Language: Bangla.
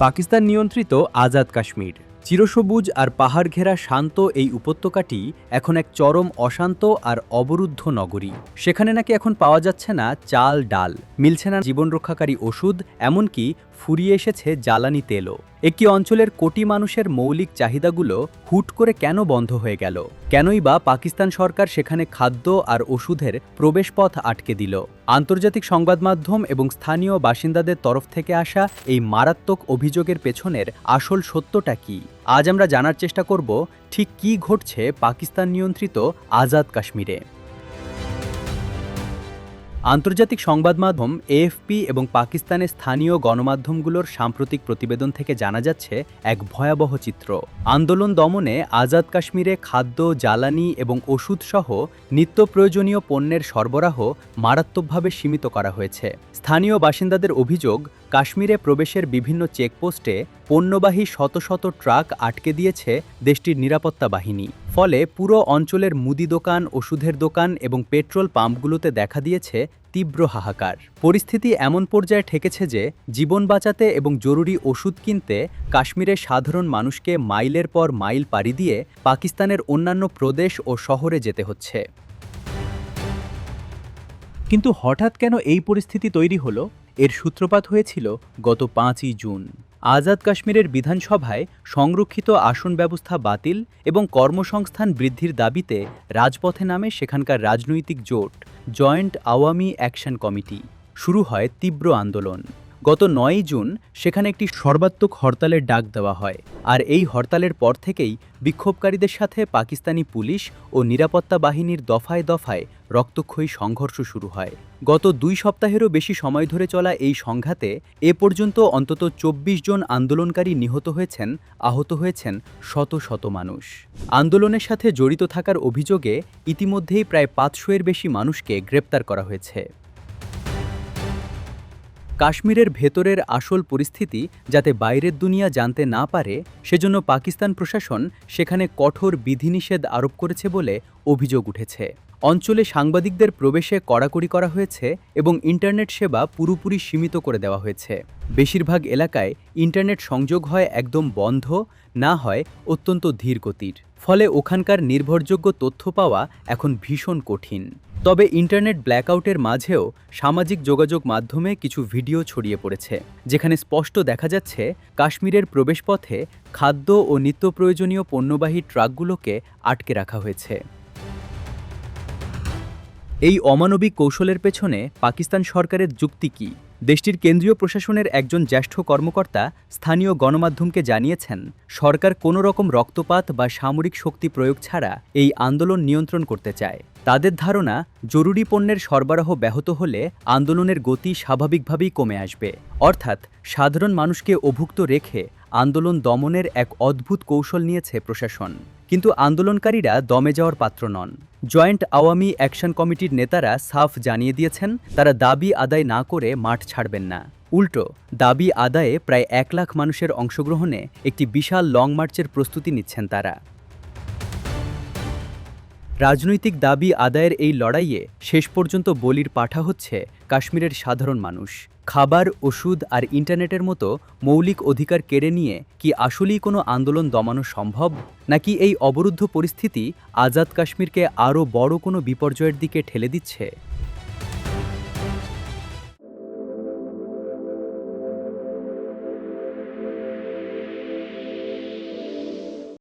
পাকিস্তান নিয়ন্ত্রিত আজাদ কাশ্মীর চিরসবুজ আর পাহাড় ঘেরা শান্ত এই উপত্যকাটি এখন এক চরম অশান্ত আর অবরুদ্ধ নগরী। সেখানে নাকি এখন পাওয়া যাচ্ছে না চাল ডাল, মিলছে না জীবন রক্ষাকারী ওষুধ, এমনকি ফুরিয়ে এসেছে জ্বালানি তেলও। একটি অঞ্চলের কোটি মানুষের মৌলিক চাহিদাগুলো হুট করে কেন বন্ধ হয়ে গেল? কেনই বা পাকিস্তান সরকার সেখানে খাদ্য আর ওষুধের প্রবেশপথ আটকে দিল? আন্তর্জাতিক সংবাদ মাধ্যম এবং স্থানীয় বাসিন্দাদের তরফ থেকে আসা এই মারাত্মক অভিযোগের পেছনের আসল সত্যটা কি? আজ আমরা জানার চেষ্টা করব ঠিক কী ঘটছে পাকিস্তান নিয়ন্ত্রিত আজাদ কাশ্মীরে। আন্তর্জাতিক সংবাদ মাধ্যম এএফপি এবং পাকিস্তানের স্থানীয় গণমাধ্যমগুলোর সাম্প্রতিক প্রতিবেদন থেকে জানা যাচ্ছে এক ভয়াবহ চিত্র। আন্দোলন দমনে আজাদ কাশ্মীরে খাদ্য, জ্বালানি এবং ওষুধসহ নিত্য প্রয়োজনীয় পণ্যের সরবরাহ মারাত্মকভাবে সীমিত করা হয়েছে। স্থানীয় বাসিন্দাদের অভিযোগ, কাশ্মীরে প্রবেশের বিভিন্ন চেকপোস্টে পণ্যবাহী শত শত ট্রাক আটকে দিয়েছে দেশটির নিরাপত্তা বাহিনী। ফলে পুরো অঞ্চলের মুদি দোকান, ওষুধের দোকান এবং পেট্রোল পাম্পগুলোতে দেখা দিয়েছে তীব্র হাহাকার। পরিস্থিতি এমন পর্যায়ে ঠেকেছে যে জীবন বাঁচাতে এবং জরুরি ওষুধ কিনতে কাশ্মীরের সাধারণ মানুষকে মাইলের পর মাইল পাড়ি দিয়ে পাকিস্তানের অন্যান্য প্রদেশ ও শহরে যেতে হচ্ছে। কিন্তু হঠাৎ কেন এই পরিস্থিতি তৈরি হলো? এর সূত্রপাত হয়েছিল গত 5ই জুন। আজাদ কাশ্মীরের বিধানসভায় সংরক্ষিত আসন ব্যবস্থা বাতিল এবং কর্মসংস্থান বৃদ্ধির দাবিতে রাজপথে নামে সেখানকার রাজনৈতিক জোট জয়েন্ট আওয়ামী অ্যাকশন কমিটি। শুরু হয় তীব্র আন্দোলন। গত 9ই জুন সেখানে একটি সর্বাত্মক হরতালের ডাক দেওয়া হয়, আর এই হরতালের পর থেকেই বিক্ষোভকারীদের সাথে পাকিস্তানি পুলিশ ও নিরাপত্তা বাহিনীর দফায় দফায় রক্তক্ষয়ী সংঘর্ষ শুরু হয়। গত 2 সপ্তাহেরও বেশি সময় ধরে চলা এই সংঘাতে এ পর্যন্ত অন্তত 24 জন আন্দোলনকারী নিহত হয়েছেন, আহত হয়েছেন শত শত মানুষ। আন্দোলনের সাথে জড়িত থাকার অভিযোগে ইতিমধ্যেই প্রায় 500-এর বেশি মানুষকে গ্রেপ্তার করা হয়েছে। কাশ্মীরের ভেতরের আসল পরিস্থিতি যাতে বাইরের দুনিয়া জানতে না পারে, সেজন্য পাকিস্তান প্রশাসন সেখানে কঠোর বিধিনিষেধ আরোপ করেছে বলে অভিযোগ উঠেছে। অঞ্চলে সাংবাদিকদের প্রবেশে কড়াকড়ি করা হয়েছে এবং ইন্টারনেট সেবা পুরোপুরি সীমিত করে দেওয়া হয়েছে। বেশিরভাগ এলাকায় ইন্টারনেট সংযোগ হয় একদম বন্ধ, না হয় অত্যন্ত ধীর গতির। ফলে ওখানকার নির্ভরযোগ্য তথ্য পাওয়া এখন ভীষণ কঠিন। তবে ইন্টারনেট ব্ল্যাকআউটের মাঝেও সামাজিক যোগাযোগ মাধ্যমে কিছু ভিডিও ছড়িয়ে পড়েছে, যেখানে স্পষ্ট দেখা যাচ্ছে কাশ্মীরের প্রবেশপথে খাদ্য ও নিত্য প্রয়োজনীয় পণ্যবাহী ট্রাকগুলোকে আটকে রাখা হয়েছে। এই অমানবিক কৌশলের পেছনে পাকিস্তান সরকারের যুক্তি কী? দেশটির কেন্দ্রীয় প্রশাসনের একজন জ্যেষ্ঠ কর্মকর্তা স্থানীয় গণমাধ্যমকে জানিয়েছেন, সরকার কোনো রকম রক্তপাত বা সামরিক শক্তি প্রয়োগ ছাড়া এই আন্দোলন নিয়ন্ত্রণ করতে চায়। তাদের ধারণা, জরুরি পণ্যের সরবরাহ ব্যাহত হলে আন্দোলনের গতি স্বাভাবিকভাবেই কমে আসবে। অর্থাৎ সাধারণ মানুষকে অভুক্ত রেখে আন্দোলন দমনের এক অদ্ভুত কৌশল নিয়েছে প্রশাসন। কিন্তু আন্দোলনকারীরা দমে যাওয়ার পাত্র নন। জয়েন্ট আওয়ামী অ্যাকশন কমিটির নেতারা সাফ জানিয়ে দিয়েছেন, তারা দাবি আদায় না করে মাঠ ছাড়বেন না। উল্টো দাবি আদায়ে প্রায় 1 লাখ মানুষের অংশগ্রহণে একটি বিশাল লং মার্চের প্রস্তুতি নিচ্ছেন তারা। রাজনৈতিক দাবি আদায়ের এই লড়াইয়ে শেষ পর্যন্ত বলির পাঠা হচ্ছে কাশ্মীরের সাধারণ মানুষ। খাবার, ওষুধ আর ইন্টারনেটের মতো মৌলিক অধিকার কেড়ে নিয়ে কি আসলেই কোনো আন্দোলন দমানো সম্ভব? নাকি এই অবরুদ্ধ পরিস্থিতি আজাদ কাশ্মীরকে আরও বড় কোনো বিপর্যয়ের দিকে ঠেলে দিচ্ছে?